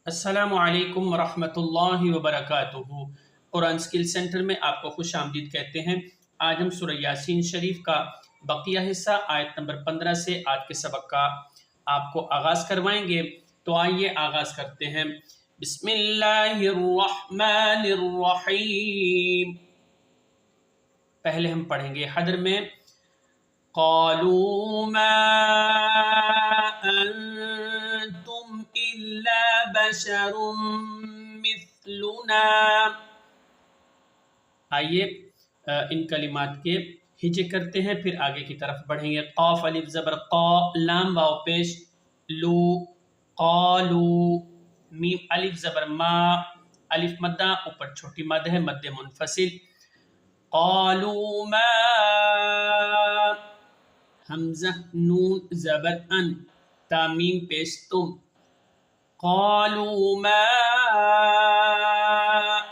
السلام علیکم ورحمۃ اللہ وبرکاتہ۔ قرآن سکل سینٹر میں آپ کو خوش آمدید کہتے ہیں۔ آج ہم سورہ یاسین شریف کا بقیہ حصہ آیت نمبر 15 سے آج کے سبق کا آپ کو آغاز کروائیں گے۔ تو آئیے آغاز کرتے ہیں۔ بسم اللہ الرحمن الرحیم۔ پہلے ہم پڑھیں گے حدر میں قالوا ما انتم الا بشر مثلنا۔ آئیے ان کلمات کے ہجے کرتے ہیں، پھر آگے کی طرف بڑھیں گے۔ قاف الف زبر قا، لام واو پیش لو، قالو، میم الف زبر ما، الف مدہ اوپر چھوٹی مد ہے، مد منفصل۔ قالوا ما، حمزہ نون زبر ان، تامیم پیش تم، قالوا ما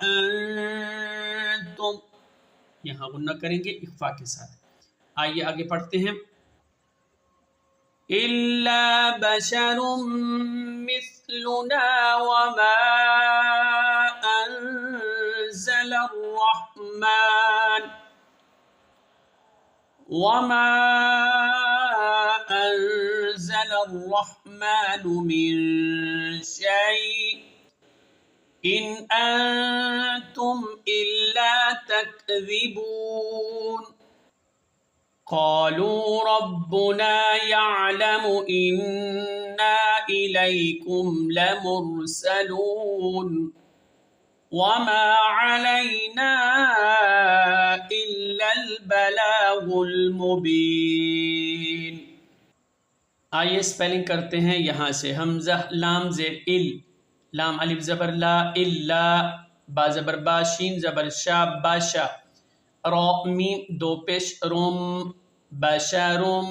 انتم، یہاں غنہ کریں گے اخفا کے ساتھ۔ آئیے آگے پڑھتے ہیں۔ الا بشر مثلنا وما انزل الرحمن من شيء إن أنتم إلا تكذبون۔ قالوا ربنا يعلم إنا إليكم لمرسلون وما علينا إلا البلاغ المبين۔ آئیے سپیلنگ کرتے ہیں یہاں سے۔ حمزہ لام زیر ال، لام الف زبر لا، الا، با زبر با، شین زبر شا، باشا، را میم دو پیش روم، بشرم،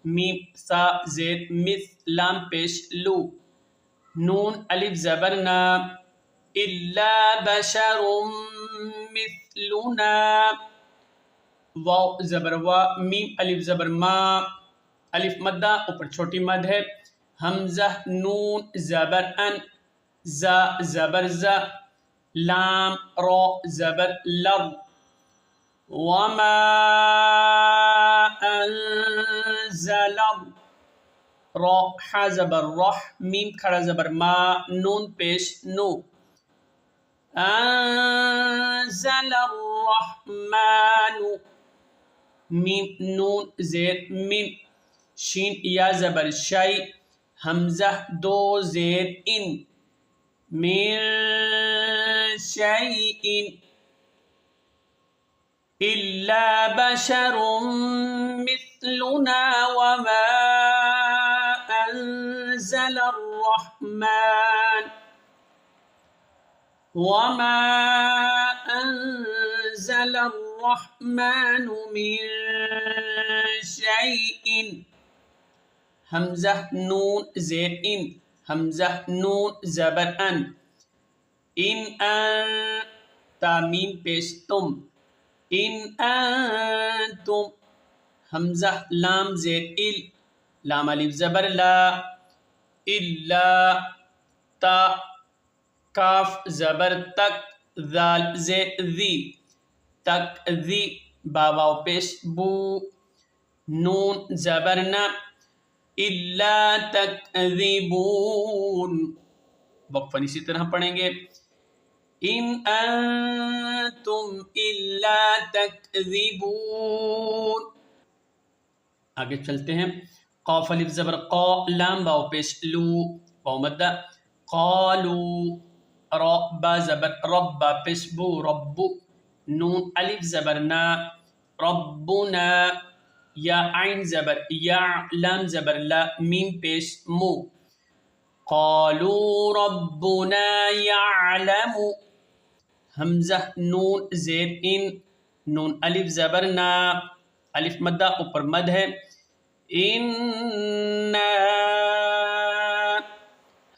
میم سا زیر مث، لام پیش لو، نون الف زبر نا، الا بشر مثلنا، واو زبر وا، میم الف زبر ما، الف مدہ اوپر چھوٹی مد ہے، حمزہ نون زبر ان، زا زبر زا، لام را زبر لر، وما انزل، را ح زبر رح، میم کھڑا زبر ما، نون پیش نو، انزل الرحمن، میم نون زیر میم، شین یا زبر شی، حمزہ دو زیر ان، من شیء، الا بشر مثلنا وما انزل الرحمن من شيء، حمزہ نون زیر ان، حمزہ نون زبر ان، تامیم پیش تم، ان انتم، حمزہ لام زیر ال، لام الف زبر لا، الا، تا، کاف زبر تک، ذال زیر ذی، تک ذی، با واو پیش بو، نون زبر نا، الا تکذبون۔ وقفاً اسی طرح پڑھیں گے۔ ان انتم الا تکذبون۔ آگے چلتے ہیں۔ قاف الف زبر قا، لام واو پیش لو، واو مدہ، قالو، را با زبر رب، با پیش بو، رب، نون الف زبر نا، ربنا، یا عین زبر یا، لام زبر لا، میم پیش مو، قالو ربنا یعلم، حمزہ نون زیر ان، نون الف زبر نا، الف مدہ اوپر مد ہے، انا،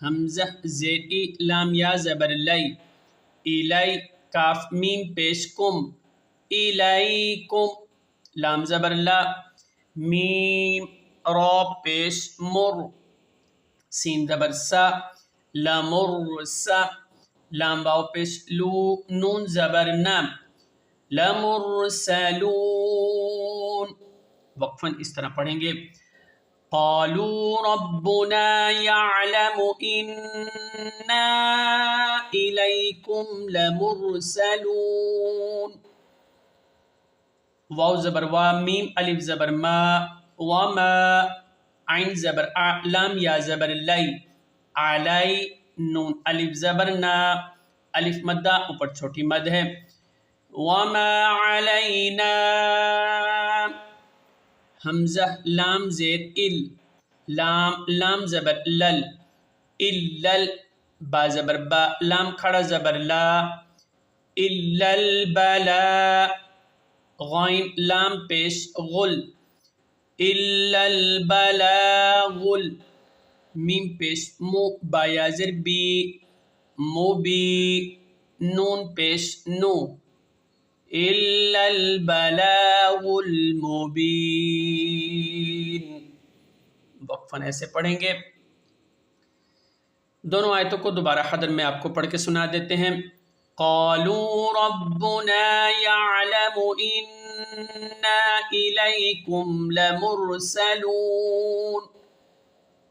حمزہ زیر ای، لام یا زبر لی، الی، کاف میم پیش کم، الیکم، لام زبر لا، میم را پیش مر، سین زبر سا، لمرسا لام واو پیش لو نون زبر نام لمرسلون وقفاً اس طرح پڑھیں گے قالوا ربنا يعلم إنا إليكم لمرسلون واو زبر وا میم الف زبر ما وما عین زبر لام یا زبر لی علی نون الف زبر نا الف مدہ اوپر چھوٹی مد ہے وما علینا حمزہ لام زیر ال لام زبر لل الل با زبر با لام کھڑا زبر لا الا البلا غین لام پیش غل الا البلاغ میم پیش مو با یا زر بی مبی نون پیش نو الا البلاغ المبین وقفاً ایسے پڑھیں گے دونوں آیتوں کو دوبارہ حدر میں آپ کو پڑھ کے سنا دیتے ہیں قالوا ربنا يعلم إنا إليكم لمرسلون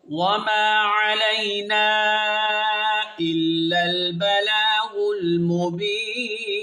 وما علينا إلا البلاغ المبين